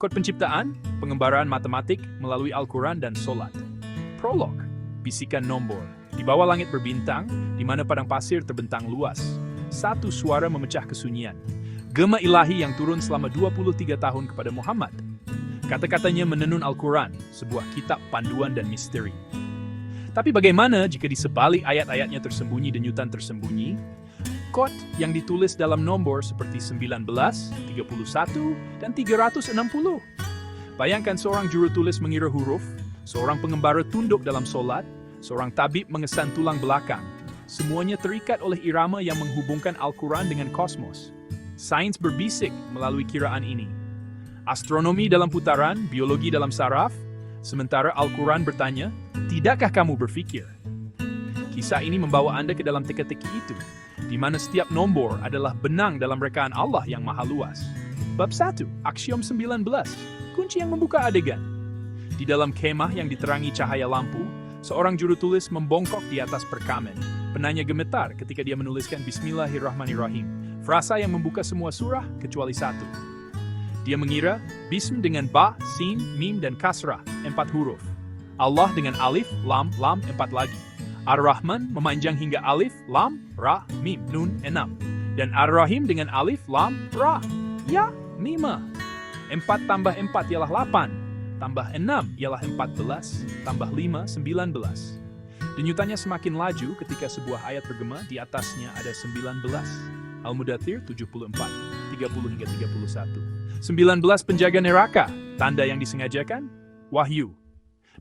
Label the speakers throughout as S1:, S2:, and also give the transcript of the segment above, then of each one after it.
S1: Kod penciptaan, pengembaraan matematik melalui Al-Quran dan Solat. Prolog, bisikan nombor. Di bawah langit berbintang, di mana padang pasir terbentang luas. Satu suara memecah kesunyian. Gema ilahi yang turun selama 23 tahun kepada Muhammad. Kata-katanya menenun Al-Quran, sebuah kitab panduan dan misteri. Tapi bagaimana jika di sebalik ayat-ayatnya tersembunyi denyutan tersembunyi? Kod yang ditulis dalam nombor seperti 19, 31, dan 360. Bayangkan seorang juru tulis mengira huruf, seorang pengembara tunduk dalam solat, seorang tabib mengesan tulang belakang. Semuanya terikat oleh irama yang menghubungkan Al-Quran dengan kosmos. Sains berbisik melalui kiraan ini. Astronomi dalam putaran, biologi dalam saraf, sementara Al-Quran bertanya, tidakkah kamu berpikir? Kisah ini membawa Anda ke dalam teka-teki itu, di mana setiap nombor adalah benang dalam rekaan Allah yang maha luas. Bab 1, Aksiom 19, kunci yang membuka adegan. Di dalam kemah yang diterangi cahaya lampu, seorang juru tulis membongkok di atas perkamen. Penanya gemetar ketika dia menuliskan Bismillahirrahmanirrahim, frasa yang membuka semua surah kecuali satu. Dia mengira Bism dengan ba, sin, mim, dan kasrah, 4 huruf. Allah dengan alif, lam, 4 lagi. Ar-Rahman memanjang hingga alif, lam, ra, mim, nun, 6. Dan Ar-Rahim dengan alif, lam, ra, ya, 5. 4 tambah 4 ialah 8. Tambah 6 ialah 14. Tambah 5, 19. Denyutannya semakin laju ketika sebuah ayat bergema di atasnya ada 19. Al-Mudathir 74, 30 hingga 31. 19 penjaga neraka, tanda yang disengajakan, wahyu.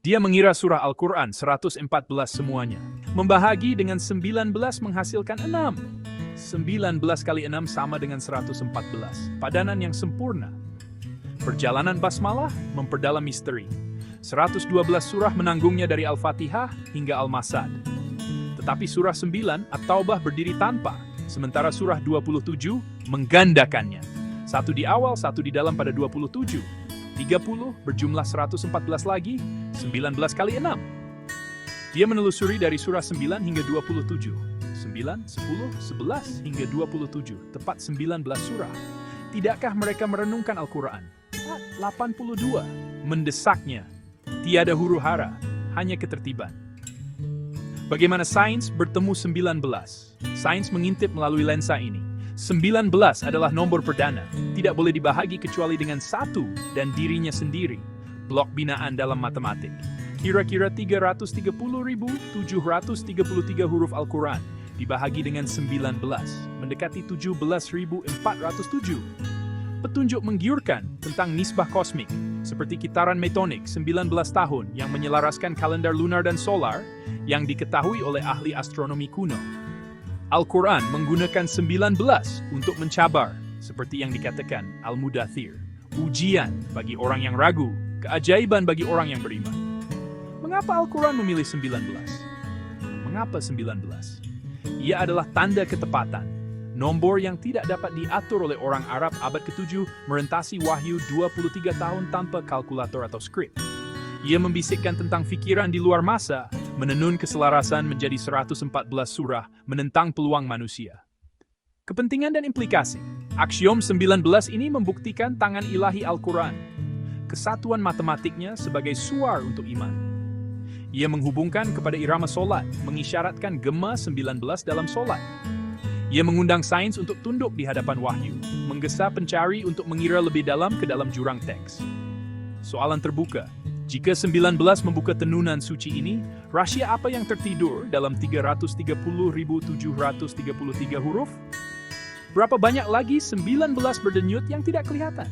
S1: Dia mengira surah Al-Quran 114 semuanya. Membahagi dengan 19 menghasilkan 6. 19 kali 6 sama dengan 114. Padanan yang sempurna. Perjalanan basmalah memperdalam misteri. 112 surah menanggungnya dari Al-Fatihah hingga Al-Masad. Tetapi surah 9 At-Taubah berdiri tanpa, sementara surah 27 menggandakannya. Satu di awal, satu di dalam pada 27. 30 berjumlah 114 lagi, 19 kali 6. Dia menelusuri dari surah 9 hingga 27. 9, 10, 11 hingga 27, tepat 19 surah. Tidakkah mereka merenungkan Al-Quran? 82. Mendesaknya. Tiada huru-hara, hanya ketertiban. Bagaimana sains bertemu 19? Sains mengintip melalui lensa ini. 19 adalah nomor perdana, tidak boleh dibahagi kecuali dengan 1 dan dirinya sendiri. Blok binaan dalam matematik. Kira-kira 330.733 huruf Al-Quran dibahagi dengan 19, mendekati 17.407. Petunjuk menggiurkan tentang nisbah kosmik, seperti kitaran metonik 19 tahun yang menyelaraskan kalender lunar dan solar yang diketahui oleh ahli astronomi kuno. Al-Quran menggunakan 19 untuk mencabar, seperti yang dikatakan Al-Mudathir. Ujian bagi orang yang ragu, keajaiban bagi orang yang beriman. Mengapa Al-Quran memilih 19? Mengapa 19? Ia adalah tanda ketepatan. Nombor yang tidak dapat diatur oleh orang Arab abad ke-7 merentasi wahyu 23 tahun tanpa kalkulator atau skrip. Ia membisikkan tentang fikiran di luar masa, menenun keselarasan menjadi 114 surah menentang peluang manusia. Kepentingan dan implikasi. Aksiom 19 ini membuktikan tangan ilahi Al-Quran. Kesatuan matematiknya sebagai suar untuk iman. Ia menghubungkan kepada irama solat, mengisyaratkan gema 19 dalam solat. Ia mengundang sains untuk tunduk di hadapan wahyu, menggesa pencari untuk mengira lebih dalam ke dalam jurang teks. Soalan terbuka. Jika 19 membuka tenunan suci ini, rahasia apa yang tertidur dalam 330.733 huruf? Berapa banyak lagi 19 berdenyut yang tidak kelihatan?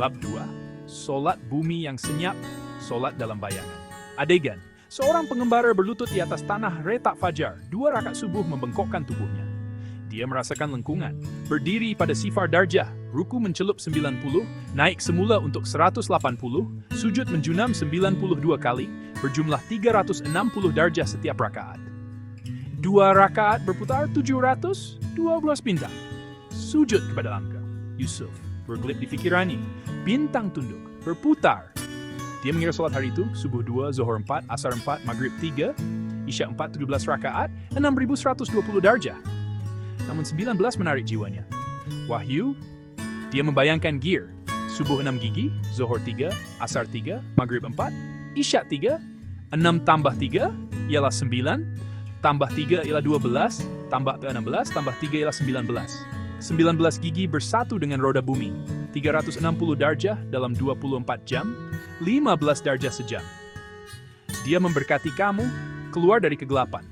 S1: Bab 2, solat bumi yang senyap, solat dalam bayangan. Adegan, seorang pengembara berlutut di atas tanah retak fajar, 2 rakaat subuh membengkokkan tubuhnya. Dia merasakan lengkungan, berdiri pada sifar darjah, ruku mencelup 90, naik semula untuk 180, sujud menjunam 92 kali, berjumlah 360 darjah setiap rakaat. 2 rakaat berputar 712 bintang. Sujud kepada angka. Yusuf bergelip di pikirannya. Bintang tunduk, berputar. Dia mengira sholat hari itu, subuh 2, zuhur 4, asar 4, maghrib 3, isya 4, 17 rakaat, 6.120 darjah. Namun 19 menarik jiwanya. Wahyu, dia membayangkan gear, Subuh 6 gigi, Zohor 3, Asar 3, Maghrib 4, Isya 3, 6 tambah 3 ialah 9, tambah 3 ialah 12, tambah 16, tambah 3 ialah 19. 19 gigi bersatu dengan roda bumi, 360 darjah dalam 24 jam, 15 darjah sejam. Dia memberkati kamu keluar dari kegelapan.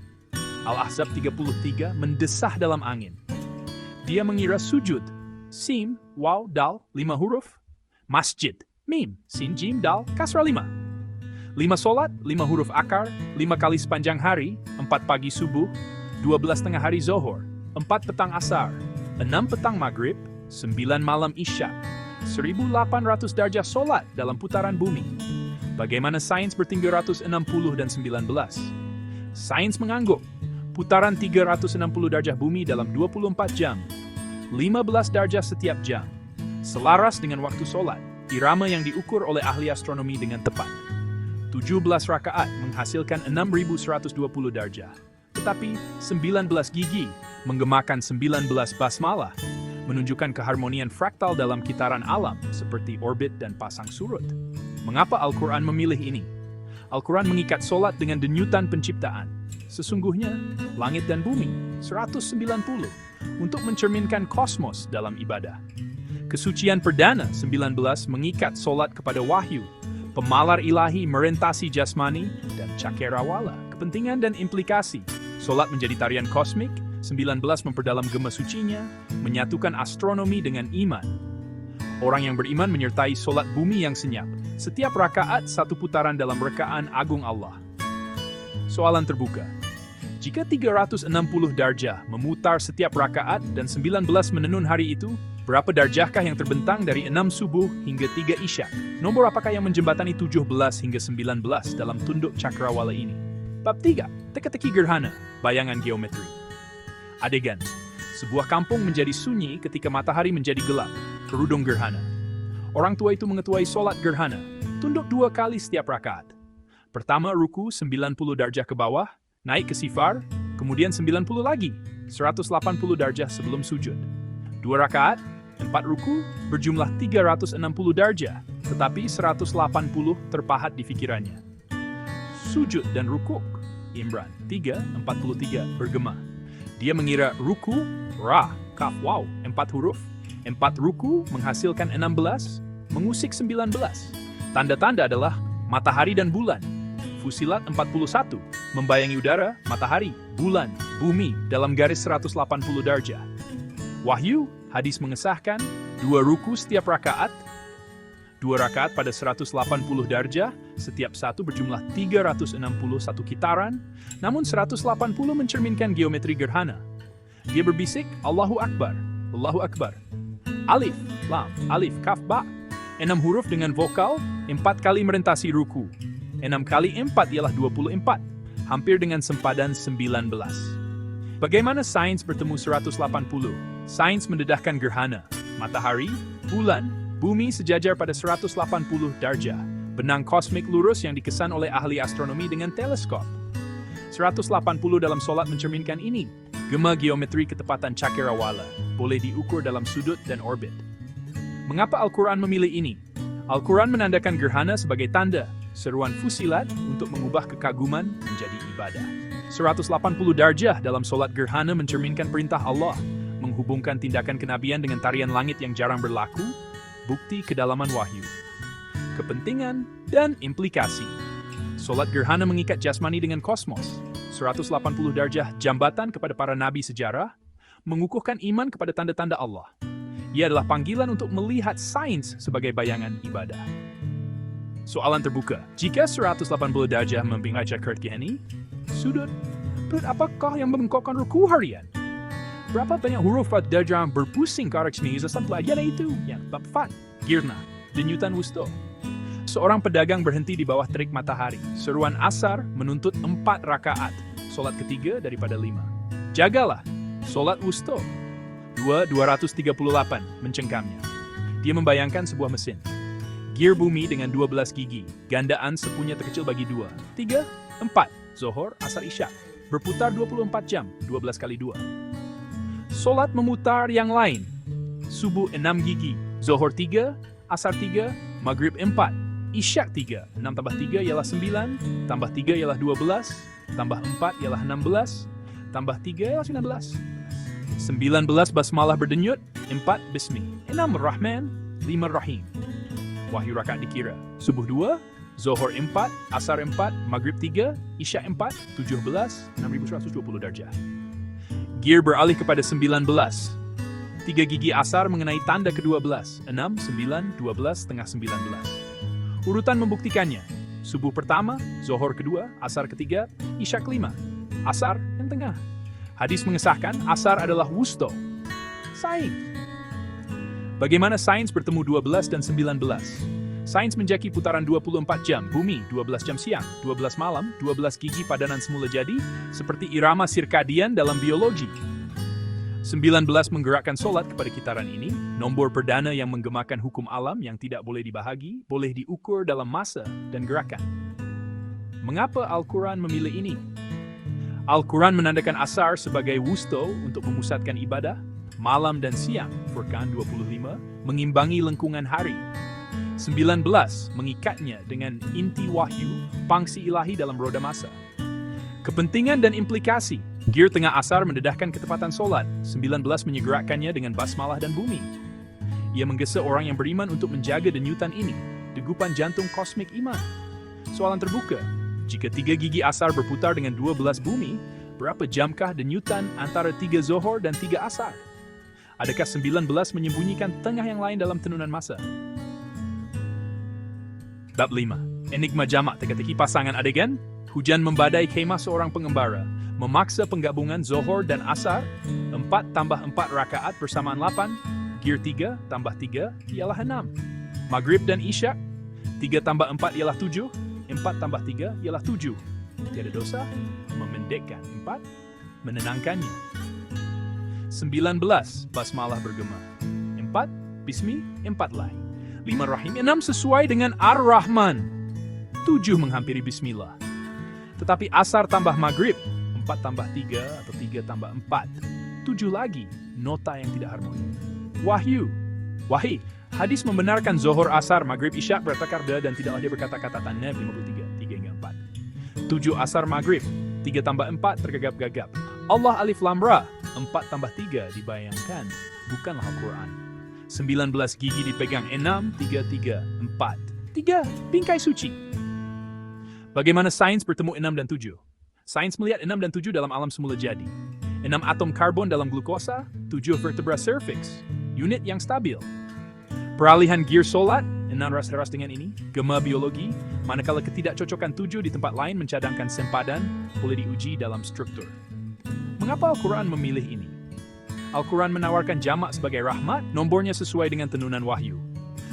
S1: Al-Ahzab 33 mendesah dalam angin. Dia mengira sujud, Sim, Waw, Dal, 5 huruf. Masjid, Mim, Sin, Jim, Dal, Kasra 5. 5 solat, 5 huruf akar, 5 kali sepanjang hari, 4 pagi subuh, 12 tengah hari Zohor, 4 petang Asar, 6 petang Maghrib, 9 malam Isya, 1800 darjah solat dalam putaran bumi. Bagaimana sains bertinggi 160 dan 19? Sains mengangguk putaran 360 darjah bumi dalam 24 jam, 15 darjah setiap jam, selaras dengan waktu solat, irama yang diukur oleh ahli astronomi dengan tepat. 17 rakaat menghasilkan 6.120 darjah, tetapi 19 gigi menggemakan 19 basmalah, menunjukkan keharmonian fraktal dalam kitaran alam seperti orbit dan pasang surut. Mengapa Al-Quran memilih ini? Al-Quran mengikat solat dengan denyutan penciptaan. Sesungguhnya, langit dan bumi, 190, untuk mencerminkan kosmos dalam ibadah. Kesucian perdana 19 mengikat solat kepada wahyu, pemalar ilahi merentasi jasmani, dan cakrawala, kepentingan dan implikasi. Solat menjadi tarian kosmik, 19 memperdalam gema sucinya, menyatukan astronomi dengan iman. Orang yang beriman menyertai solat bumi yang senyap, setiap rakaat satu putaran dalam rekaan agung Allah. Soalan terbuka. Jika 360 darjah memutar setiap rakaat dan 19 menenun hari itu, berapa darjahkah yang terbentang dari 6 subuh hingga 3 isya? Nomor apakah yang menjembatani 17 hingga 19 dalam tunduk cakrawala ini? Bab 3. Teka-teki gerhana, bayangan geometri. Adegan. Sebuah kampung menjadi sunyi ketika matahari menjadi gelap, kerudung gerhana. Orang tua itu mengetuai solat gerhana, tunduk 2 kali setiap rakaat. Pertama ruku 90 darjah ke bawah, naik ke sifar, kemudian 90 lagi, 180 darjah sebelum sujud. 2 rakaat, 4 ruku, berjumlah 360 darjah, tetapi 180 terpahat di fikirannya. Sujud dan rukuk, Imran 3:43 bergema. Dia mengira ruku, ra, kaf, waw, 4 huruf, 4 ruku menghasilkan 16, mengusik 19. Tanda-tanda adalah matahari dan bulan. Fusilat 41, membayangi udara, matahari, bulan, bumi dalam garis 180 darjah. Wahyu, hadis mengesahkan 2 ruku setiap rakaat, 2 rakaat pada 180 darjah, setiap satu berjumlah 361 kitaran, namun 180 mencerminkan geometri gerhana. Dia berbisik, Allahu Akbar, Allahu Akbar. Alif, lam, alif, kaf, ba. 6 huruf dengan vokal, 4 kali merentasi ruku. 6 kali 4 ialah 24, hampir dengan sempadan 19. Bagaimana sains bertemu 180? Sains mendedahkan gerhana, matahari, bulan, bumi sejajar pada 180 darjah, benang kosmik lurus yang dikesan oleh ahli astronomi dengan teleskop. 180 dalam solat mencerminkan ini. Gema geometri ketepatan cakrawala boleh diukur dalam sudut dan orbit. Mengapa Al-Quran memilih ini? Al-Quran menandakan gerhana sebagai tanda, seruan fusilat untuk mengubah kekaguman menjadi ibadah. 180 darjah dalam solat gerhana mencerminkan perintah Allah, menghubungkan tindakan kenabian dengan tarian langit yang jarang berlaku, bukti kedalaman wahyu, kepentingan, dan implikasi. Solat gerhana mengikat jasmani dengan kosmos. 180 darjah jambatan kepada para nabi sejarah, mengukuhkan iman kepada tanda-tanda Allah. Ia adalah panggilan untuk melihat sains sebagai bayangan ibadah. Soalan terbuka. Jika 180 darjah membingkai cakrawala, sudut, apakah yang membengkokkan ruku harian? Berapa banyak huruf darjah berpusing ke arah sini sesaat pelajaran itu? Yang bab 4, Girna, denyutan wusto. Seorang pedagang berhenti di bawah terik matahari. Seruan asar menuntut 4 rakaat. Solat ketiga daripada 5. Jagalah. Solat wusto. 2:238 mencengkamnya. Dia membayangkan sebuah mesin. Gear bumi dengan 12 gigi. Gandaan sepunya terkecil bagi 2. 3, 4. Zohor, asar, isya. Berputar 24 jam. 12 kali 2. Solat memutar yang lain. Subuh 6 gigi. Zohor 3. Asar 3, Maghrib 4, Isyak 3. 6 tambah 3 ialah 9, tambah 3 ialah 12, tambah 4 ialah 16, tambah 3 ialah 19. 19 basmalah berdenyut, 4 bismi, 6 Rahman, 5 Rahim. Wahyu rakaat dikira. Subuh 2, Zohor 4, Asar 4, Maghrib 3, Isyak 4, 17, 6120 darjah. Gear beralih kepada 19. 3 gigi asar mengenai tanda ke-12, 6, 9, 12, tengah 19. Urutan membuktikannya. Subuh pertama, Zohor kedua, Asar ketiga, Isyak kelima. Asar yang tengah. Hadis mengesahkan Asar adalah wusto. Sains. Bagaimana sains bertemu 12 dan 19? Sains menjaki putaran 24 jam, bumi 12 jam siang, 12 malam, 12 gigi padanan semula jadi, seperti irama sirkadian dalam biologi. 19 menggerakkan solat kepada kitaran ini, nombor perdana yang menggemakan hukum alam yang tidak boleh dibahagi, boleh diukur dalam masa dan gerakan. Mengapa Al-Quran memilih ini? Al-Quran menandakan asar sebagai wusto untuk memusatkan ibadah, malam dan siang, Furqan 25, mengimbangi lengkungan hari. 19 mengikatnya dengan inti wahyu, pangsi ilahi dalam roda masa. Kepentingan dan implikasi. Gear tengah asar mendedahkan ketepatan solat, 19 menyegerakannya dengan basmalah dan bumi. Ia menggesa orang yang beriman untuk menjaga denyutan ini, degupan jantung kosmik iman. Soalan terbuka, jika 3 gigi asar berputar dengan 12 bumi, berapa jamkah denyutan antara 3 Zohor dan 3 asar? Adakah 19 menyembunyikan tengah yang lain dalam tenunan masa? Bab 5. Enigma jamak teka-teki pasangan adegan. Hujan membadai kemah seorang pengembara, memaksa penggabungan Zohor dan Asar, 4 tambah 4 rakaat bersamaan 8, gear 3 tambah 3 ialah 6. Maghrib dan Isyak, 3 tambah 4 ialah 7, 4 tambah 3 ialah 7. Tiada dosa, memendekkan 4, menenangkannya. 19, basmalah bergema. 4, bismi, 4 lai. 5 Rahim, 6 sesuai dengan Ar-Rahman. 7 menghampiri Bismillah. Tetapi Asar tambah Maghrib, 4 tambah 3 atau 3 tambah 4. 7 lagi, nota yang tidak harmoni. Wahyu. Wahai, hadis membenarkan Zohor, Asar, Maghrib, Isyak bertakarda dan tidaklah dia berkata-kata Tanab 53, 3 hingga 4. 7 Asar Maghrib, 3 tambah 4 tergagap-gagap. Allah Alif Lam Ra, 4 tambah 3 dibayangkan, bukanlah Al-Quran. 19 gigi dipegang 6, 3, 3, 4. 3, bingkai suci. Bagaimana sains bertemu 6 dan 7? Sains melihat 6 dan 7 dalam alam semula jadi. 6 atom karbon dalam glukosa, 7 vertebra cervix, unit yang stabil. Peralihan gear solat, 6 ras-ras dengan ini, gema biologi, manakala ketidakcocokan 7 di tempat lain mencadangkan sempadan, boleh diuji dalam struktur. Mengapa Al-Quran memilih ini? Al-Quran menawarkan jamak sebagai rahmat, nombornya sesuai dengan tenunan wahyu.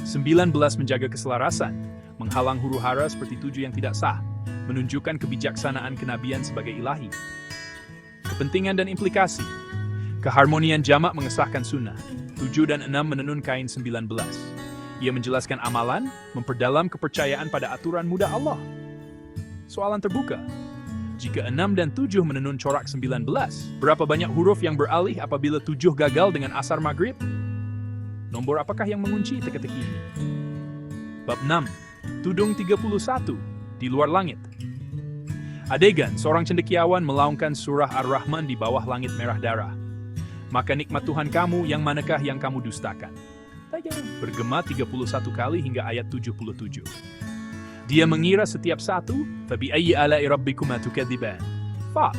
S1: 19 menjaga keselarasan, menghalang huru-hara seperti 7 yang tidak sah, menunjukkan kebijaksanaan kenabian sebagai ilahi. Kepentingan dan implikasi. Keharmonian jamak mengesahkan sunnah. 7 dan 6 menenun kain 19. Ia menjelaskan amalan, memperdalam kepercayaan pada aturan mudah Allah. Soalan terbuka. Jika 6 dan 7 menenun corak 19, berapa banyak huruf yang beralih apabila 7 gagal dengan Asar Maghrib? Nombor apakah yang mengunci teka-teki ini? Bab 6. Tudung 31. Di luar langit. Adegan, seorang cendekiawan melaungkan surah Ar-Rahman di bawah langit merah darah. Maka nikmat Tuhan kamu, yang manakah yang kamu dustakan? Bergema 31 kali hingga ayat 77. Dia mengira setiap satu, fabi ayyi ala'i rabbikuma tukadziban. Fa,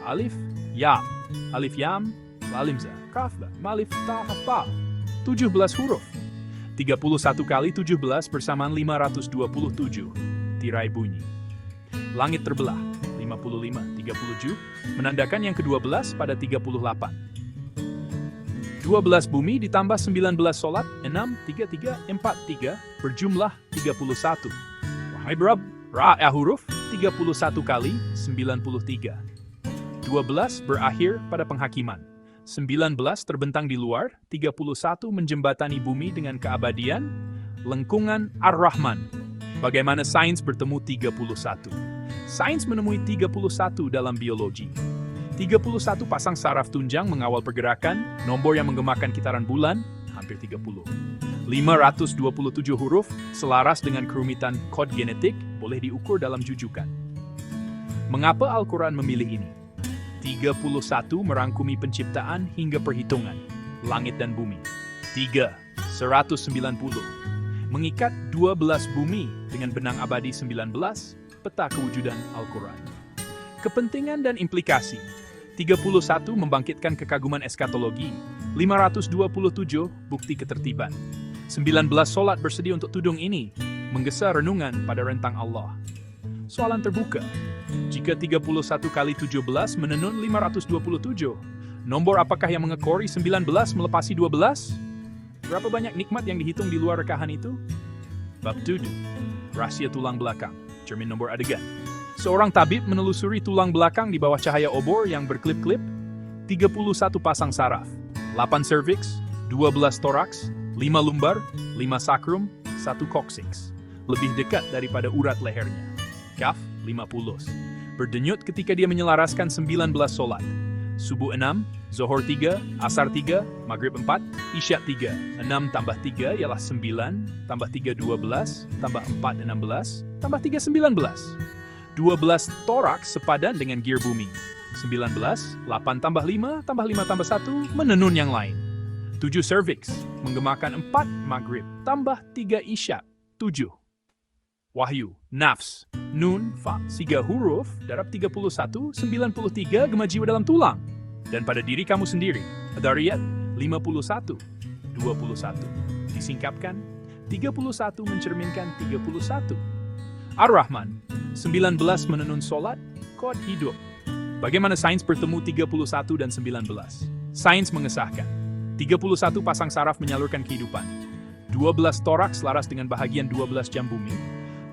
S1: alif, ya, alif yam, lalim za, kaf, malif, ta, fa. 17 huruf. 31 kali 17 bersamaan 527. Tirai bunyi. Langit terbelah. 55, 37, menandakan yang ke-12 pada 38. 12 bumi ditambah 19 solat, 6, 3, 3, 4, 3, berjumlah 31. Wahai Rabb, Ra' huruf 31 kali 93. 12 berakhir pada penghakiman. 19 terbentang di luar, 31 menjembatani bumi dengan keabadian, lengkungan Ar-Rahman. Bagaimana sains bertemu 31? Sains menemui 31 dalam biologi. 31 pasang saraf tunjang mengawal pergerakan, nombor yang menggemakan kitaran bulan, hampir 30. 527 huruf selaras dengan kerumitan kod genetik boleh diukur dalam jujukan. Mengapa Al-Quran memilih ini? 31 merangkumi penciptaan hingga perhitungan, langit dan bumi. 190 mengikat 12 bumi dengan benang abadi 19, peta kewujudan Al-Quran. Kepentingan dan implikasi. 31 membangkitkan kekaguman eskatologi, 527 bukti ketertiban. 19 solat bersedia untuk tudung ini, menggesa renungan pada rentang Allah. Soalan terbuka. Jika 31 kali 17 menenun 527, nombor apakah yang mengekori 19 melepasi 12? Berapa banyak nikmat yang dihitung di luar rekahan itu? Bab 7. Rahasia tulang belakang. Cermin nomor adegan. Seorang tabib menelusuri tulang belakang di bawah cahaya obor yang berklip-klip. 31 pasang saraf, 8 cervix, 12 toraks, 5 lumbar, 5 sacrum, 1 coccyx. Lebih dekat daripada urat lehernya. Kaf 50. Berdenyut ketika dia menyelaraskan 19 solat. Subuh 6, Zohor 3, Asar 3, Maghrib 4, Isya 3. 6 tambah 3 ialah 9, tambah 3 12, tambah 4 16, tambah 3 19. 12 toraks sepadan dengan gear bumi. 19, 8 tambah 5, tambah 5 tambah 1, menenun yang lain. 7 cervix, menggemakan 4 Maghrib, tambah 3 Isya, 7. Wahyu, nafs, nun, fa, 3 huruf, darab 31, 93 gema jiwa dalam tulang. Dan pada diri kamu sendiri, Adariyat, 51, 21. Disingkapkan, 31 mencerminkan 31. Ar-Rahman, 19 menenun solat, kod hidup. Bagaimana sains bertemu 31 dan 19? Sains mengesahkan, 31 pasang saraf menyalurkan kehidupan. 12 toraks selaras dengan bahagian 12 jam bumi.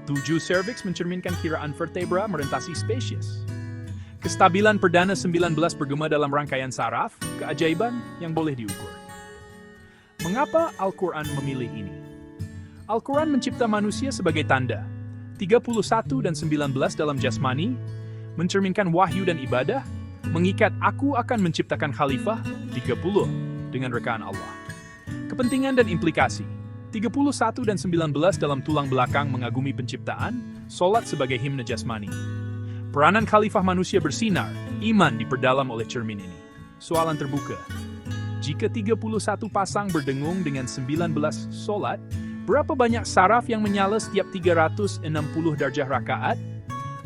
S1: 7 cervix mencerminkan kiraan vertebra merentasi spesies. Kestabilan perdana 19 bergema dalam rangkaian saraf, keajaiban yang boleh diukur. Mengapa Al-Quran memilih ini? Al-Quran mencipta manusia sebagai tanda. 31 dan 19 dalam jasmani, mencerminkan wahyu dan ibadah, mengikat aku akan menciptakan khalifah, 30 dengan rekaan Allah. Kepentingan dan implikasi. 31 dan 19 dalam tulang belakang mengagumi penciptaan, solat sebagai himne jasmani. Peranan khalifah manusia bersinar, iman diperdalam oleh cermin ini. Soalan terbuka. Jika 31 pasang berdengung dengan 19 solat, berapa banyak saraf yang menyala setiap 360 darjah rakaat?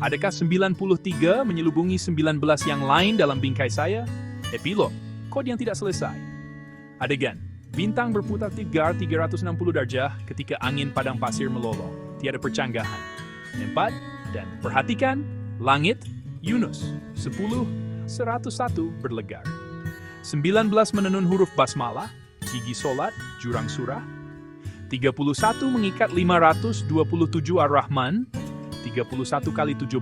S1: Adakah 93 menyelubungi 19 yang lain dalam bingkai saya? Epilog, kod yang tidak selesai. Adegan. Bintang berputar 360 darjah ketika angin padang pasir melolong. Tiada percanggahan. 4. Dan perhatikan, langit, Yunus. 10, 101 berlegar. 19 menenun huruf basmalah, gigi solat, jurang surah. 31 mengikat 527 Ar-Rahman. 31 kali 17,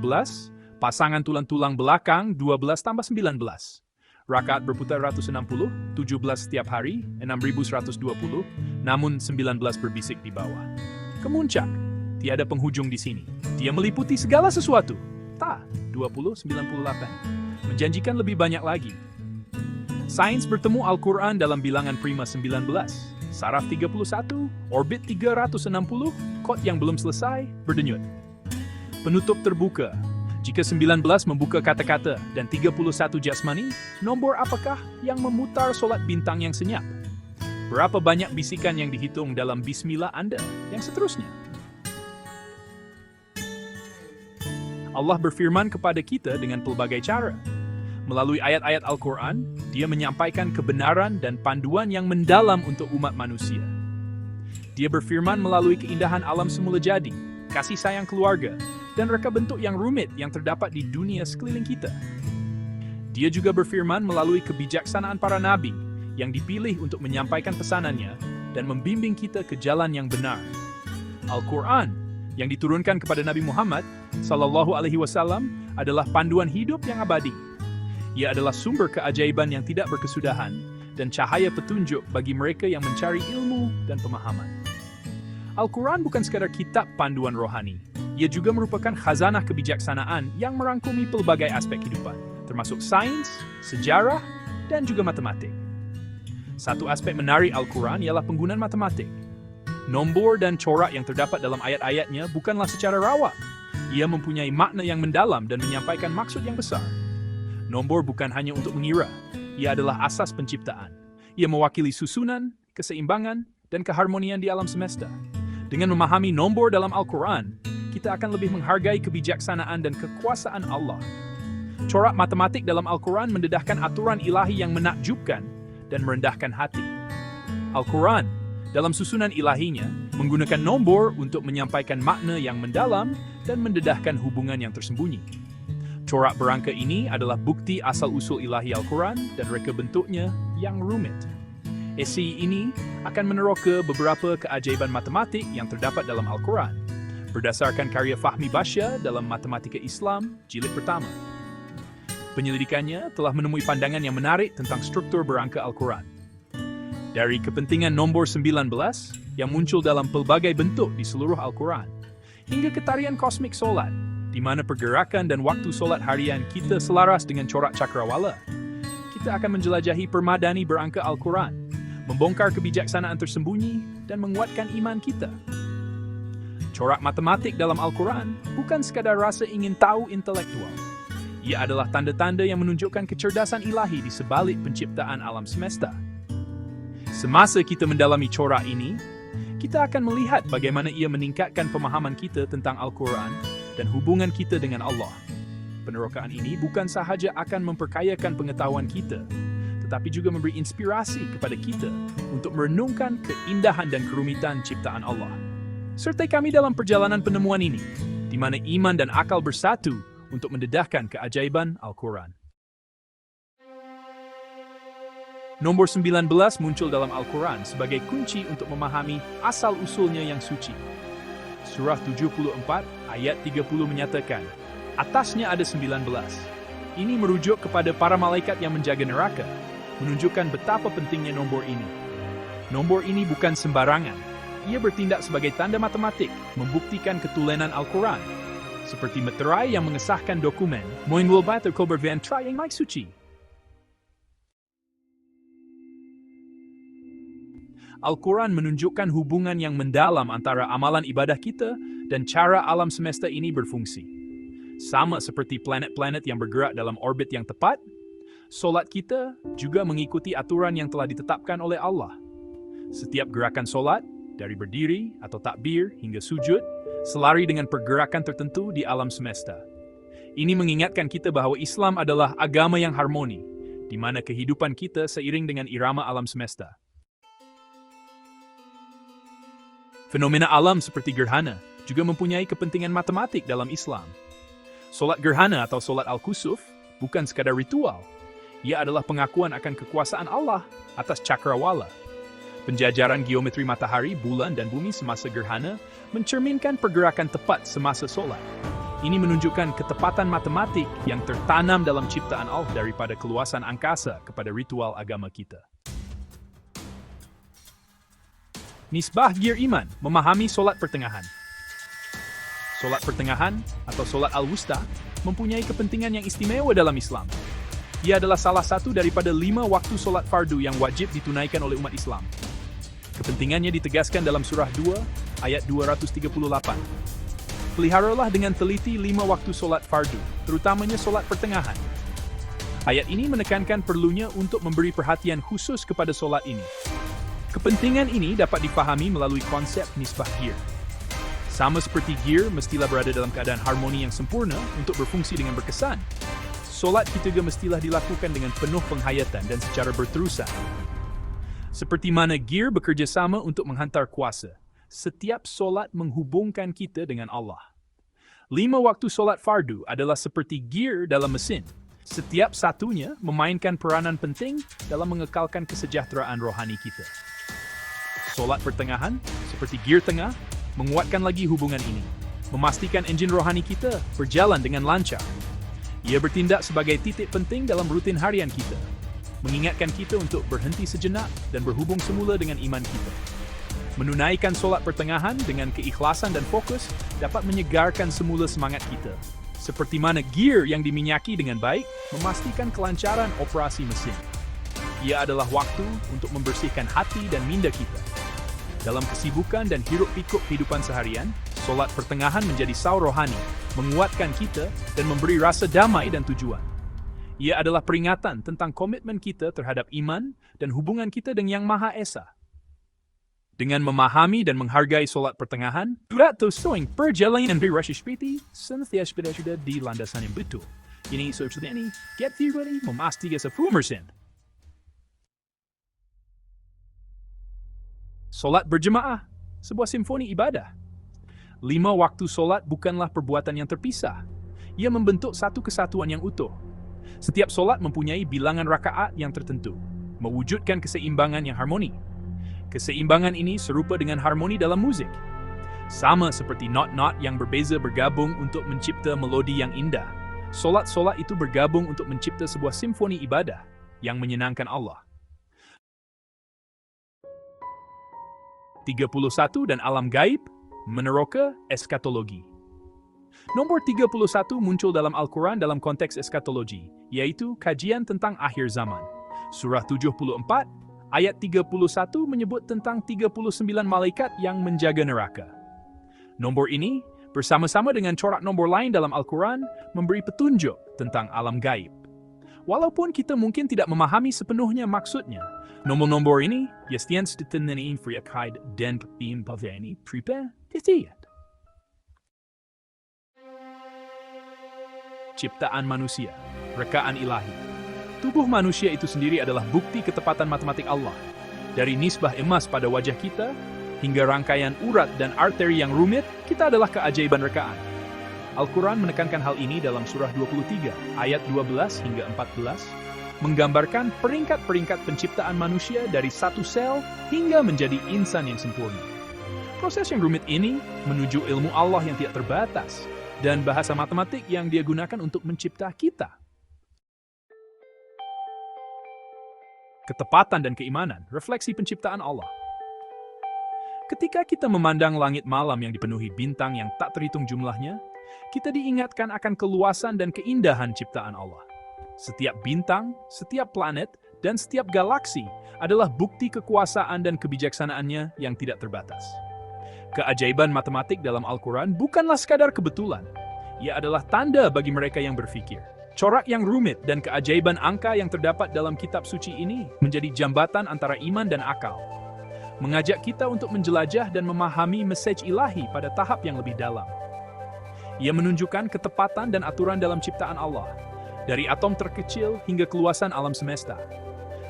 S1: pasangan tulang-tulang belakang 12 tambah 19. Rakaat berputar 160, 17 setiap hari, 6.120, namun 19 berbisik di bawah. Kemuncak, tiada penghujung di sini. Dia meliputi segala sesuatu. Ta, 2098. Menjanjikan lebih banyak lagi. Sains bertemu Al-Quran dalam bilangan prima 19, saraf 31, orbit 360, kod yang belum selesai, berdenyut. Penutup terbuka. Jika 19 membuka kata-kata dan 31 jasmani, nombor apakah yang memutar solat bintang yang senyap? Berapa banyak bisikan yang dihitung dalam bismillah Anda yang seterusnya? Allah berfirman kepada kita dengan pelbagai cara. Melalui ayat-ayat Al-Quran, Dia menyampaikan kebenaran dan panduan yang mendalam untuk umat manusia. Dia berfirman melalui keindahan alam semula jadi, kasih sayang keluarga, dan reka bentuk yang rumit yang terdapat di dunia sekeliling kita. Dia juga berfirman melalui kebijaksanaan para nabi yang dipilih untuk menyampaikan pesanannya dan membimbing kita ke jalan yang benar. Al-Quran yang diturunkan kepada Nabi Muhammad SAW adalah panduan hidup yang abadi. Ia adalah sumber keajaiban yang tidak berkesudahan dan cahaya petunjuk bagi mereka yang mencari ilmu dan pemahaman. Al-Quran bukan sekadar kitab panduan rohani. Ia juga merupakan khazanah kebijaksanaan yang merangkumi pelbagai aspek kehidupan, termasuk sains, sejarah, dan juga matematik. Satu aspek menarik Al-Quran ialah penggunaan matematik. Nombor dan corak yang terdapat dalam ayat-ayatnya bukanlah secara rawak. Ia mempunyai makna yang mendalam dan menyampaikan maksud yang besar. Nombor bukan hanya untuk mengira, ia adalah asas penciptaan. Ia mewakili susunan, keseimbangan, dan keharmonian di alam semesta. Dengan memahami nombor dalam Al-Quran, kita akan lebih menghargai kebijaksanaan dan kekuasaan Allah. Corak matematik dalam Al-Quran mendedahkan aturan ilahi yang menakjubkan dan merendahkan hati. Al-Quran, dalam susunan ilahinya, menggunakan nombor untuk menyampaikan makna yang mendalam dan mendedahkan hubungan yang tersembunyi. Corak berangka ini adalah bukti asal-usul ilahi Al-Quran dan reka bentuknya yang rumit. Esei ini akan meneroka beberapa keajaiban matematik yang terdapat dalam Al-Quran, berdasarkan karya Fahmi Basya dalam Matematika Islam, jilid pertama. Penyelidikannya telah menemui pandangan yang menarik tentang struktur berangka Al-Quran. Dari kepentingan nombor 19 yang muncul dalam pelbagai bentuk di seluruh Al-Quran, hingga ke tarian kosmik solat, di mana pergerakan dan waktu solat harian kita selaras dengan corak cakrawala. Kita akan menjelajahi permadani berangka Al-Quran, membongkar kebijaksanaan tersembunyi, dan menguatkan iman kita. Corak matematik dalam Al-Quran bukan sekadar rasa ingin tahu intelektual. Ia adalah tanda-tanda yang menunjukkan kecerdasan ilahi di sebalik penciptaan alam semesta. Semasa kita mendalami corak ini, kita akan melihat bagaimana ia meningkatkan pemahaman kita tentang Al-Quran dan hubungan kita dengan Allah. Penerokaan ini bukan sahaja akan memperkayakan pengetahuan kita, tetapi juga memberi inspirasi kepada kita untuk merenungkan keindahan dan kerumitan ciptaan Allah. Sertai kami dalam perjalanan penemuan ini, di mana iman dan akal bersatu untuk mendedahkan keajaiban Al-Quran. Nombor 19 muncul dalam Al-Quran sebagai kunci untuk memahami asal-usulnya yang suci. Surah 74 ayat 30 menyatakan, atasnya ada 19. Ini merujuk kepada para malaikat yang menjaga neraka, menunjukkan betapa pentingnya nombor ini. Nombor ini bukan sembarangan. Ia bertindak sebagai tanda matematik, membuktikan ketulenan Al-Quran. Seperti meterai yang mengesahkan dokumen, menginwilbat atau berventrai yang maha suci. Al-Quran menunjukkan hubungan yang mendalam antara amalan ibadah kita dan cara alam semesta ini berfungsi. Sama seperti planet-planet yang bergerak dalam orbit yang tepat, solat kita juga mengikuti aturan yang telah ditetapkan oleh Allah. Setiap gerakan solat, dari berdiri atau takbir hingga sujud, selari dengan pergerakan tertentu di alam semesta. Ini mengingatkan kita bahwa Islam adalah agama yang harmoni, di mana kehidupan kita seiring dengan irama alam semesta. Fenomena alam seperti gerhana juga mempunyai kepentingan matematik dalam Islam. Solat gerhana atau solat al-kusuf bukan sekadar ritual. Ia adalah pengakuan akan kekuasaan Allah atas cakrawala. Penjajaran geometri matahari, bulan, dan bumi semasa gerhana mencerminkan pergerakan tepat semasa solat. Ini menunjukkan ketepatan matematik yang tertanam dalam ciptaan Allah daripada keluasan angkasa kepada ritual agama kita. Nisbah Gir Iman, memahami solat pertengahan. Solat pertengahan atau solat al-wusta mempunyai kepentingan yang istimewa dalam Islam. Ia adalah salah satu daripada 5 waktu solat fardu yang wajib ditunaikan oleh umat Islam. Kepentingannya ditegaskan dalam surah 2 ayat 238. Peliharalah dengan teliti 5 waktu solat fardu, terutamanya solat pertengahan. Ayat ini menekankan perlunya untuk memberi perhatian khusus kepada solat ini. Kepentingan ini dapat dipahami melalui konsep nisbah gir. Sama seperti gir mestilah berada dalam keadaan harmoni yang sempurna untuk berfungsi dengan berkesan. Solat kita juga mestilah dilakukan dengan penuh penghayatan dan secara berterusan. Seperti mana gir bekerja sama untuk menghantar kuasa, setiap solat menghubungkan kita dengan Allah. 5 waktu solat fardu adalah seperti gir dalam mesin. Setiap satunya memainkan peranan penting dalam mengekalkan kesejahteraan rohani kita. Solat pertengahan, seperti gir tengah, menguatkan lagi hubungan ini, memastikan enjin rohani kita berjalan dengan lancar. Ia bertindak sebagai titik penting dalam rutin harian kita, mengingatkan kita untuk berhenti sejenak dan berhubung semula dengan iman kita. Menunaikan solat pertengahan dengan keikhlasan dan fokus dapat menyegarkan semula semangat kita. Seperti mana gir yang diminyaki dengan baik memastikan kelancaran operasi mesin. Ia adalah waktu untuk membersihkan hati dan minda kita. Dalam kesibukan dan hiruk-pikuk kehidupan seharian, solat pertengahan menjadi saur rohani, menguatkan kita dan memberi rasa damai dan tujuan. Ia adalah peringatan tentang komitmen kita terhadap iman dan hubungan kita dengan Yang Maha Esa. Dengan memahami dan menghargai solat pertengahan, surat sesuai perjalanan berrasy seperti senantiasa berada di landasan yang betul. Ini sesuatu ini, get ready, memastikan 10%. Solat berjemaah, sebuah simfoni ibadah. 5 waktu solat bukanlah perbuatan yang terpisah. Ia membentuk satu kesatuan yang utuh. Setiap solat mempunyai bilangan rakaat yang tertentu, mewujudkan keseimbangan yang harmoni. Keseimbangan ini serupa dengan harmoni dalam musik. Sama seperti not-not yang berbeza bergabung untuk mencipta melodi yang indah. Solat-solat itu bergabung untuk mencipta sebuah simfoni ibadah yang menyenangkan Allah. 31 dan alam gaib, meneroka eskatologi. Nomor 31 muncul dalam Al-Quran dalam konteks eskatologi, yaitu kajian tentang akhir zaman. Surah 74, ayat 31 menyebut tentang 39 malaikat yang menjaga neraka. Nombor ini, bersama-sama dengan corak nombor lain dalam Al-Quran, memberi petunjuk tentang alam gaib. Walaupun kita mungkin tidak memahami sepenuhnya maksudnya, nombor-nombor ini gestians ditentukan terkait dan ini prepare. Ciptaan manusia, rekaan ilahi. Tubuh manusia itu sendiri adalah bukti ketepatan matematik Allah. Dari nisbah emas pada wajah kita, hingga rangkaian urat dan arteri yang rumit, kita adalah keajaiban rekaan. Al-Quran menekankan hal ini dalam surah 23, ayat 12 hingga 14, menggambarkan peringkat-peringkat penciptaan manusia dari satu sel hingga menjadi insan yang sempurna. Proses yang rumit ini menuju ilmu Allah yang tidak terbatas dan bahasa matematik yang dia gunakan untuk mencipta kita. Ketepatan dan keimanan, refleksi penciptaan Allah. Ketika kita memandang langit malam yang dipenuhi bintang yang tak terhitung jumlahnya, kita diingatkan akan keluasan dan keindahan ciptaan Allah. Setiap bintang, setiap planet, dan setiap galaksi adalah bukti kekuasaan dan kebijaksanaannya yang tidak terbatas. Keajaiban matematik dalam Al-Quran bukanlah sekadar kebetulan. Ia adalah tanda bagi mereka yang berfikir. Corak yang rumit dan keajaiban angka yang terdapat dalam kitab suci ini menjadi jambatan antara iman dan akal. Mengajak kita untuk menjelajah dan memahami mesej ilahi pada tahap yang lebih dalam. Ia menunjukkan ketepatan dan aturan dalam ciptaan Allah, dari atom terkecil hingga keluasan alam semesta.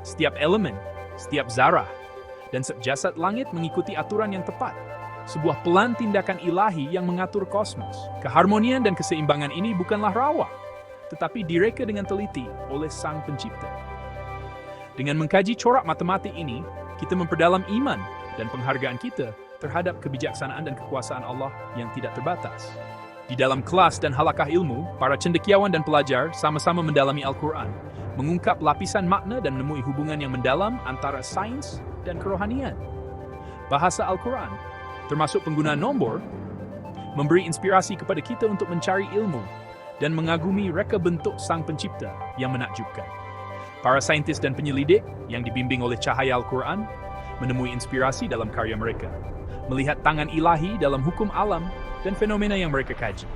S1: Setiap elemen, setiap zarah, dan setiap jasad langit mengikuti aturan yang tepat. Sebuah pelan tindakan ilahi yang mengatur kosmos. Keharmonian dan keseimbangan ini bukanlah rawa, tetapi direka dengan teliti oleh Sang Pencipta. Dengan mengkaji corak matematik ini, kita memperdalam iman dan penghargaan kita terhadap kebijaksanaan dan kekuasaan Allah yang tidak terbatas. Di dalam kelas dan halakah ilmu, para cendekiawan dan pelajar sama-sama mendalami Al-Quran, mengungkap lapisan makna dan menemui hubungan yang mendalam antara sains dan kerohanian. Bahasa Al-Quran, termasuk penggunaan nombor, memberi inspirasi kepada kita untuk mencari ilmu dan mengagumi reka bentuk Sang Pencipta yang menakjubkan. Para saintis dan penyelidik yang dibimbing oleh cahaya Al-Quran menemui inspirasi dalam karya mereka, melihat tangan ilahi dalam hukum alam dan fenomena yang mereka kaji.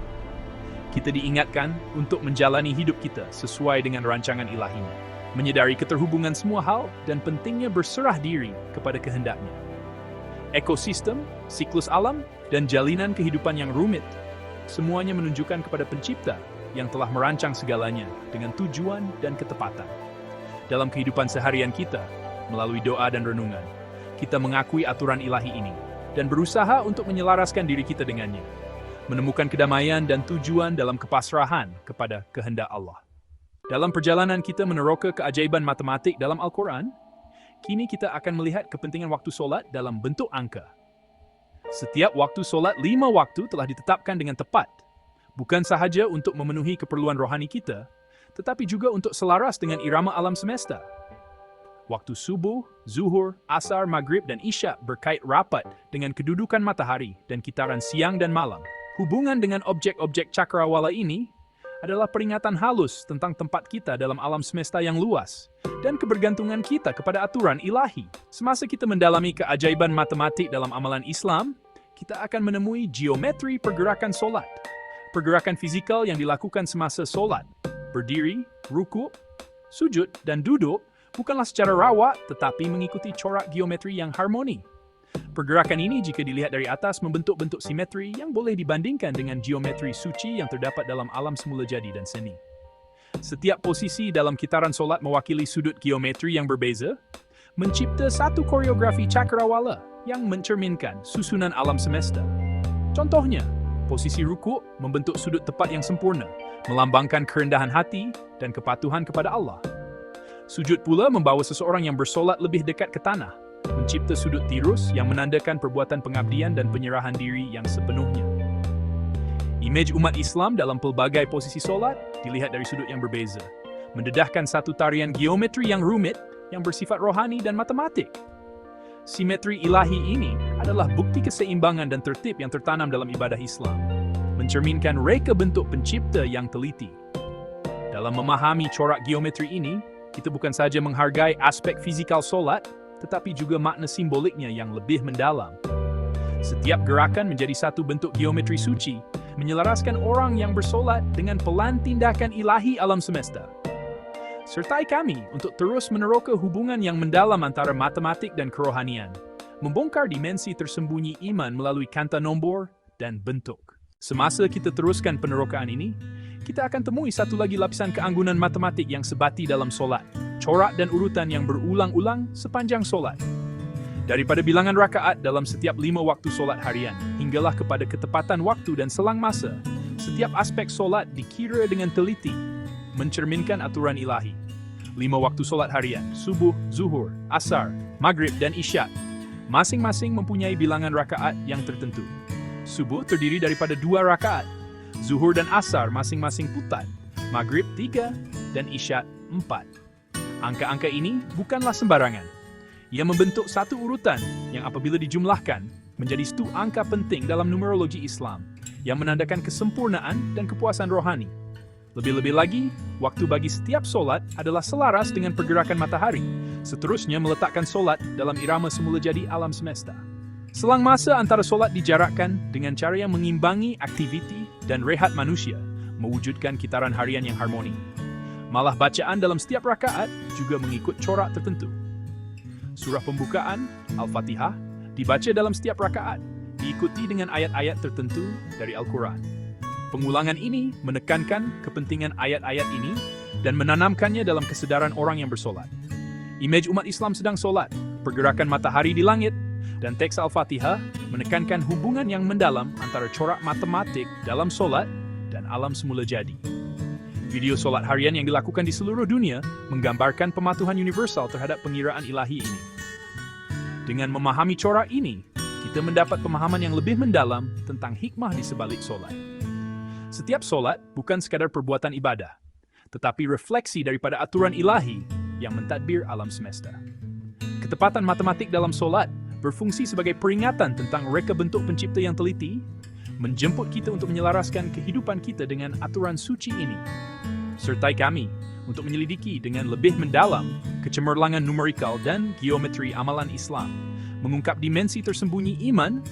S1: Kita diingatkan untuk menjalani hidup kita sesuai dengan rancangan ilahinya, menyadari keterhubungan semua hal dan pentingnya berserah diri kepada kehendaknya. Ekosistem, siklus alam, dan jalinan kehidupan yang rumit, semuanya menunjukkan kepada Pencipta yang telah merancang segalanya dengan tujuan dan ketepatan. Dalam kehidupan seharian kita, melalui doa dan renungan, kita mengakui aturan ilahi ini dan berusaha untuk menyelaraskan diri kita dengannya, menemukan kedamaian dan tujuan dalam kepasrahan kepada kehendak Allah. Dalam perjalanan kita meneroka keajaiban matematik dalam Al-Quran, kini kita akan melihat kepentingan waktu solat dalam bentuk angka. Setiap waktu solat 5 waktu telah ditetapkan dengan tepat, bukan sahaja untuk memenuhi keperluan rohani kita, tetapi juga untuk selaras dengan irama alam semesta. Waktu subuh, zuhur, asar, maghrib, dan isya berkait rapat dengan kedudukan matahari dan kitaran siang dan malam. Hubungan dengan objek-objek cakrawala ini adalah peringatan halus tentang tempat kita dalam alam semesta yang luas dan kebergantungan kita kepada aturan ilahi. Semasa kita mendalami keajaiban matematik dalam amalan Islam, kita akan menemui geometri pergerakan solat. Pergerakan fizikal yang dilakukan semasa solat, berdiri, ruku', sujud, dan duduk bukanlah secara rawat tetapi mengikuti corak geometri yang harmoni. Pergerakan ini jika dilihat dari atas membentuk bentuk simetri yang boleh dibandingkan dengan geometri suci yang terdapat dalam alam semula jadi dan seni. Setiap posisi dalam kitaran solat mewakili sudut geometri yang berbeza, mencipta satu koreografi cakrawala yang mencerminkan susunan alam semesta. Contohnya, posisi ruku' membentuk sudut tepat yang sempurna, melambangkan kerendahan hati dan kepatuhan kepada Allah. Sujud pula membawa seseorang yang bersolat lebih dekat ke tanah, mencipta sudut tirus yang menandakan perbuatan pengabdian dan penyerahan diri yang sepenuhnya. Imej umat Islam dalam pelbagai posisi solat dilihat dari sudut yang berbeza, mendedahkan satu tarian geometri yang rumit yang bersifat rohani dan matematik. Simetri ilahi ini adalah bukti keseimbangan dan tertib yang tertanam dalam ibadah Islam, mencerminkan reka bentuk pencipta yang teliti. Dalam memahami corak geometri ini, kita bukan saja menghargai aspek fizikal solat, tetapi juga makna simboliknya yang lebih mendalam. Setiap gerakan menjadi satu bentuk geometri suci, menyelaraskan orang yang bersolat dengan pelan tindakan ilahi alam semesta. Sertai kami untuk terus meneroka hubungan yang mendalam antara matematik dan kerohanian, membongkar dimensi tersembunyi iman melalui kanta nombor dan bentuk. Semasa kita teruskan penerokaan ini, kita akan temui satu lagi lapisan keanggunan matematik yang sebati dalam solat, corak dan urutan yang berulang-ulang sepanjang solat. Daripada bilangan rakaat dalam setiap 5 waktu solat harian, hinggalah kepada ketepatan waktu dan selang masa, setiap aspek solat dikira dengan teliti, mencerminkan aturan ilahi. 5 waktu solat harian, subuh, zuhur, asar, maghrib, dan isya, masing-masing mempunyai bilangan rakaat yang tertentu. Subuh terdiri daripada 2 rakaat, zuhur dan asar masing-masing putat, maghrib 3, dan isya 4. Angka-angka ini bukanlah sembarangan. Ia membentuk satu urutan yang apabila dijumlahkan menjadi satu angka penting dalam numerologi Islam yang menandakan kesempurnaan dan kepuasan rohani. Lebih-lebih lagi, waktu bagi setiap solat adalah selaras dengan pergerakan matahari, seterusnya meletakkan solat dalam irama semula jadi alam semesta. Selang masa antara solat dijarakkan dengan cara yang mengimbangi aktiviti dan rehat manusia, mewujudkan kitaran harian yang harmoni. Malah bacaan dalam setiap rakaat juga mengikut corak tertentu. Surah pembukaan, Al-Fatihah, dibaca dalam setiap rakaat, diikuti dengan ayat-ayat tertentu dari Al-Quran. Pengulangan ini menekankan kepentingan ayat-ayat ini dan menanamkannya dalam kesedaran orang yang bersolat. Imej umat Islam sedang solat, pergerakan matahari di langit, dan teks Al-Fatihah menekankan hubungan yang mendalam antara corak matematik dalam solat dan alam semula jadi. Video solat harian yang dilakukan di seluruh dunia menggambarkan pematuhan universal terhadap pengiraan ilahi ini. Dengan memahami corak ini, kita mendapat pemahaman yang lebih mendalam tentang hikmah di sebalik solat. Setiap solat bukan sekadar perbuatan ibadah, tetapi refleksi daripada aturan ilahi yang mentadbir alam semesta. Ketepatan matematik dalam solat berfungsi sebagai peringatan tentang reka bentuk pencipta yang teliti, menjemput kita untuk menyelaraskan kehidupan kita dengan aturan suci ini. Sertai kami untuk menyelidiki dengan lebih mendalam kecemerlangan numerikal dan geometri amalan Islam, mengungkap dimensi tersembunyi iman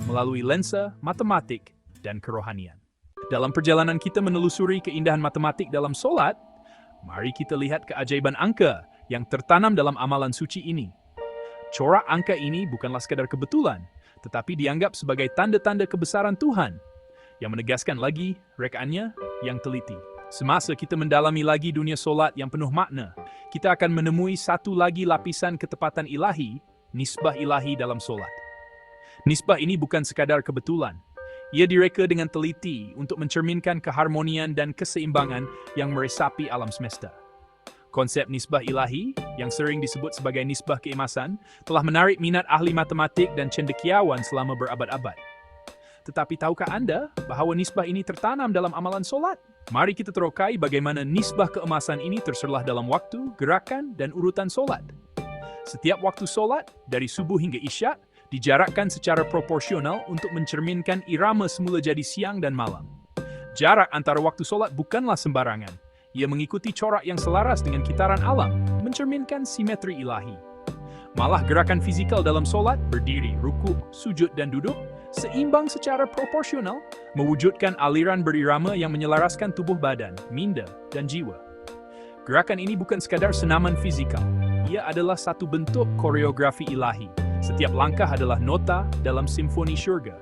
S1: melalui lensa matematik dan kerohanian. Dalam perjalanan kita menelusuri keindahan matematik dalam solat, mari kita lihat keajaiban angka yang tertanam dalam amalan suci ini. Corak angka ini bukanlah sekadar kebetulan, tetapi dianggap sebagai tanda-tanda kebesaran Tuhan, yang menegaskan lagi rekaannya yang teliti. Semasa kita mendalami lagi dunia solat yang penuh makna, kita akan menemui satu lagi lapisan ketepatan ilahi, nisbah ilahi dalam solat. Nisbah ini bukan sekadar kebetulan. Ia direka dengan teliti untuk mencerminkan keharmonian dan keseimbangan yang meresapi alam semesta. Konsep nisbah ilahi, yang sering disebut sebagai nisbah keemasan, telah menarik minat ahli matematik dan cendekiawan selama berabad-abad. Tetapi tahukah Anda bahawa nisbah ini tertanam dalam amalan solat? Mari kita terokai bagaimana nisbah keemasan ini terserlah dalam waktu, gerakan, dan urutan solat. Setiap waktu solat, dari subuh hingga isya, dijarakkan secara proporsional untuk mencerminkan irama semula jadi siang dan malam. Jarak antara waktu solat bukanlah sembarangan. Ia mengikuti corak yang selaras dengan kitaran alam, mencerminkan simetri ilahi. Malah gerakan fizikal dalam solat, berdiri, rukuk, sujud, dan duduk, seimbang secara proporsional, mewujudkan aliran berirama yang menyelaraskan tubuh badan, minda, dan jiwa. Gerakan ini bukan sekadar senaman fizikal, ia adalah satu bentuk koreografi ilahi. Setiap langkah adalah nota dalam simfoni syurga.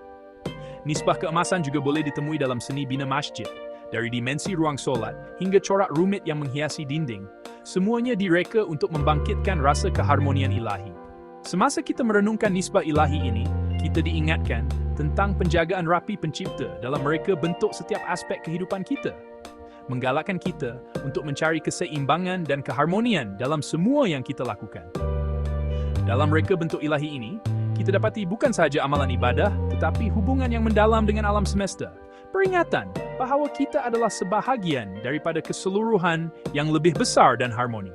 S1: Nisbah keemasan juga boleh ditemui dalam seni bina masjid. Dari dimensi ruang solat hingga corak rumit yang menghiasi dinding, semuanya direka untuk membangkitkan rasa keharmonian ilahi. Semasa kita merenungkan nisbah ilahi ini, kita diingatkan tentang penjagaan rapi pencipta dalam mereka bentuk setiap aspek kehidupan kita. Menggalakkan kita untuk mencari keseimbangan dan keharmonian dalam semua yang kita lakukan. Dalam reka bentuk ilahi ini, kita dapati bukan sahaja amalan ibadah, tetapi hubungan yang mendalam dengan alam semesta. Peringatan bahawa kita adalah sebahagian daripada keseluruhan yang lebih besar dan harmoni.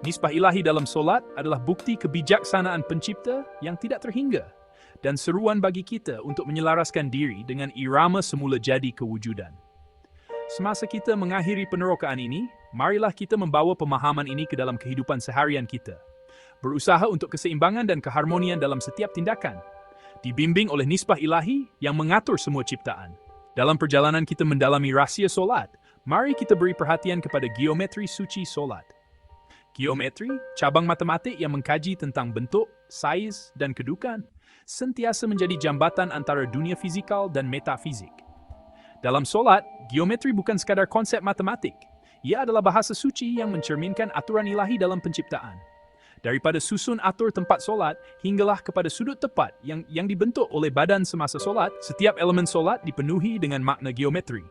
S1: Nisbah ilahi dalam solat adalah bukti kebijaksanaan pencipta yang tidak terhingga, dan seruan bagi kita untuk menyelaraskan diri dengan irama semula jadi kewujudan. Semasa kita mengakhiri penerokaan ini, marilah kita membawa pemahaman ini ke dalam kehidupan seharian kita. Berusaha untuk keseimbangan dan keharmonian dalam setiap tindakan, dibimbing oleh nisbah ilahi yang mengatur semua ciptaan. Dalam perjalanan kita mendalami rahsia solat, mari kita beri perhatian kepada geometri suci solat. Geometri, cabang matematik yang mengkaji tentang bentuk, saiz, dan kedudukan, sentiasa menjadi jambatan antara dunia fizikal dan metafizik. Dalam solat, geometri bukan sekadar konsep matematik. Ia adalah bahasa suci yang mencerminkan aturan ilahi dalam penciptaan. Daripada susun atur tempat solat, hinggalah kepada sudut tepat yang dibentuk oleh badan semasa solat, setiap elemen solat dipenuhi dengan makna geometri.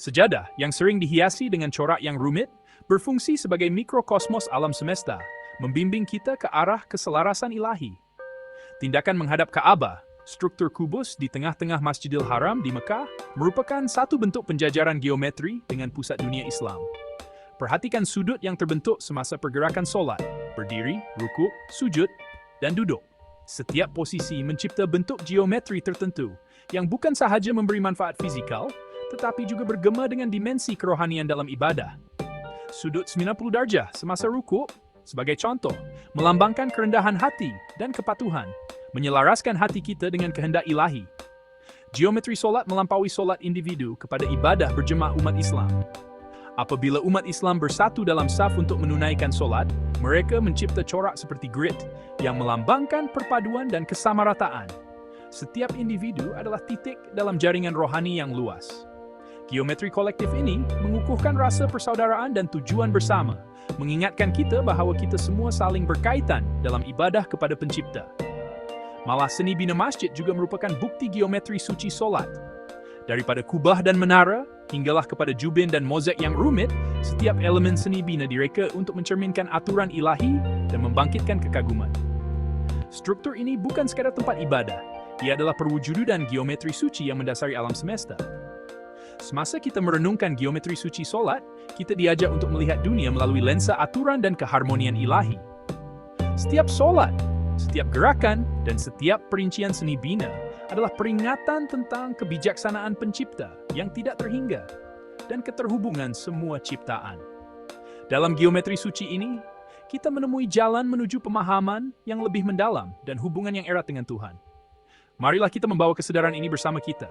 S1: Sejadah yang sering dihiasi dengan corak yang rumit, berfungsi sebagai mikrokosmos alam semesta, membimbing kita ke arah keselarasan ilahi. Tindakan menghadap Ka'bah, struktur kubus di tengah-tengah Masjidil Haram di Mekah, merupakan satu bentuk penjajaran geometri dengan pusat dunia Islam. Perhatikan sudut yang terbentuk semasa pergerakan solat, berdiri, rukuk, sujud, dan duduk. Setiap posisi mencipta bentuk geometri tertentu yang bukan sahaja memberi manfaat fizikal, tetapi juga bergema dengan dimensi kerohanian dalam ibadah. Sudut 90 darjah semasa rukuk, sebagai contoh, melambangkan kerendahan hati dan kepatuhan, menyelaraskan hati kita dengan kehendak ilahi. Geometri solat melampaui solat individu kepada ibadah berjemaah umat Islam. Apabila umat Islam bersatu dalam saf untuk menunaikan solat, mereka mencipta corak seperti grid yang melambangkan perpaduan dan kesamarataan. Setiap individu adalah titik dalam jaringan rohani yang luas. Geometri kolektif ini mengukuhkan rasa persaudaraan dan tujuan bersama, mengingatkan kita bahawa kita semua saling berkaitan dalam ibadah kepada pencipta. Malah seni bina masjid juga merupakan bukti geometri suci solat. Daripada kubah dan menara, hinggalah kepada jubin dan mozaik yang rumit, setiap elemen seni bina direka untuk mencerminkan aturan ilahi dan membangkitkan kekaguman. Struktur ini bukan sekadar tempat ibadah, ia adalah perwujudan geometri suci yang mendasari alam semesta. Semasa kita merenungkan geometri suci solat, kita diajak untuk melihat dunia melalui lensa aturan dan keharmonian ilahi. Setiap solat, setiap gerakan, dan setiap perincian seni bina adalah peringatan tentang kebijaksanaan pencipta yang tidak terhingga dan keterhubungan semua ciptaan. Dalam geometri suci ini, kita menemui jalan menuju pemahaman yang lebih mendalam dan hubungan yang erat dengan Tuhan. Marilah kita membawa kesadaran ini bersama kita.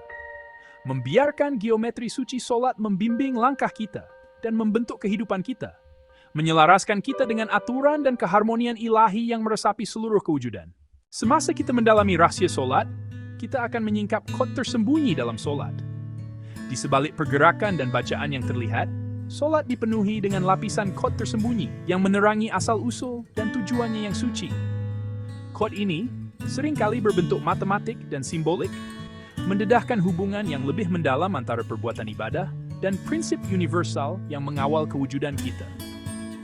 S1: Membiarkan geometri suci solat membimbing langkah kita dan membentuk kehidupan kita. Menyelaraskan kita dengan aturan dan keharmonian ilahi yang meresapi seluruh kewujudan. Semasa kita mendalami rahsia solat, kita akan menyingkap kod tersembunyi dalam solat. Di sebalik pergerakan dan bacaan yang terlihat, solat dipenuhi dengan lapisan kod tersembunyi yang menerangi asal-usul dan tujuannya yang suci. Kod ini seringkali berbentuk matematik dan simbolik, mendedahkan hubungan yang lebih mendalam antara perbuatan ibadah dan prinsip universal yang mengawal kewujudan kita.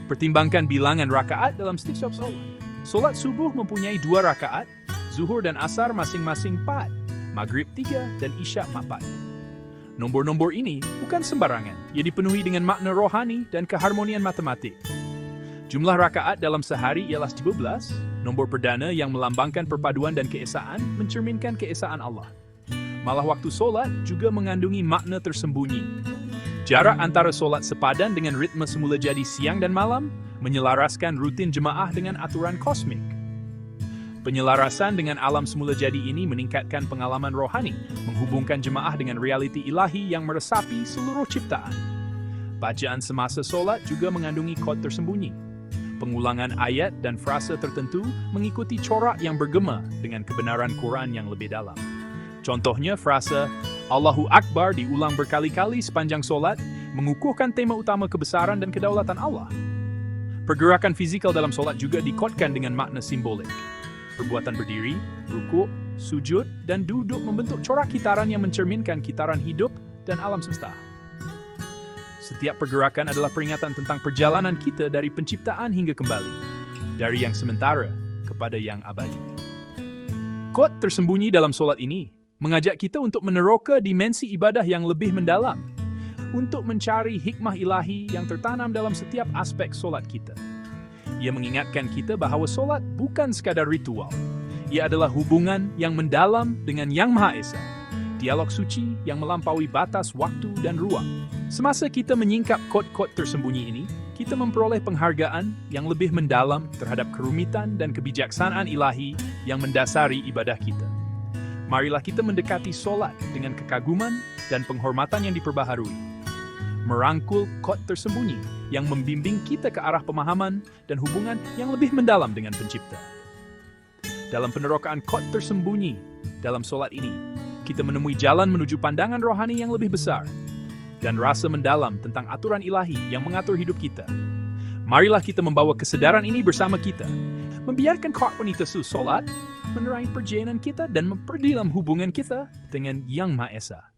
S1: Pertimbangkan bilangan rakaat dalam setiap solat. Solat subuh mempunyai 2 rakaat, zuhur dan asar masing-masing 4, maghrib 3, dan isya 4. Nombor-nombor ini bukan sembarangan, ia dipenuhi dengan makna rohani dan keharmonian matematik. Jumlah rakaat dalam sehari ialah 17, nombor perdana yang melambangkan perpaduan dan keesaan mencerminkan keesaan Allah. malah waktu solat juga mengandungi makna tersembunyi. Jarak antara solat sepadan dengan ritme semula jadi siang dan malam menyelaraskan rutin jemaah dengan aturan kosmik. Penyelarasan dengan alam semula jadi ini meningkatkan pengalaman rohani, menghubungkan jemaah dengan realiti ilahi yang meresapi seluruh ciptaan. Bacaan semasa solat juga mengandungi kod tersembunyi. Pengulangan ayat dan frasa tertentu mengikuti corak yang bergema dengan kebenaran Quran yang lebih dalam. Contohnya frasa Allahu Akbar diulang berkali-kali sepanjang solat, mengukuhkan tema utama kebesaran dan kedaulatan Allah. Pergerakan fizikal dalam solat juga dikodkan dengan makna simbolik. Perbuatan berdiri, rukuk, sujud, dan duduk membentuk corak kitaran yang mencerminkan kitaran hidup dan alam semesta. Setiap pergerakan adalah peringatan tentang perjalanan kita dari penciptaan hingga kembali, dari yang sementara kepada yang abadi. Kod tersembunyi dalam solat ini mengajak kita untuk meneroka dimensi ibadah yang lebih mendalam, untuk mencari hikmah ilahi yang tertanam dalam setiap aspek solat kita. Ia mengingatkan kita bahawa solat bukan sekadar ritual. Ia adalah hubungan yang mendalam dengan Yang Maha Esa, dialog suci yang melampaui batas waktu dan ruang. Semasa kita menyingkap kod-kod tersembunyi ini, kita memperoleh penghargaan yang lebih mendalam terhadap kerumitan dan kebijaksanaan ilahi yang mendasari ibadah kita. Marilah kita mendekati solat dengan kekaguman dan penghormatan yang diperbaharui, merangkul kod tersembunyi yang membimbing kita ke arah pemahaman dan hubungan yang lebih mendalam dengan Pencipta. Dalam penerokaan kod tersembunyi dalam solat ini, kita menemui jalan menuju pandangan rohani yang lebih besar dan rasa mendalam tentang aturan ilahi yang mengatur hidup kita. Marilah kita membawa kesedaran ini bersama kita, membiarkan komunitas solat menerangi perjalanan kita dan memperdalam hubungan kita dengan Yang Maha Esa.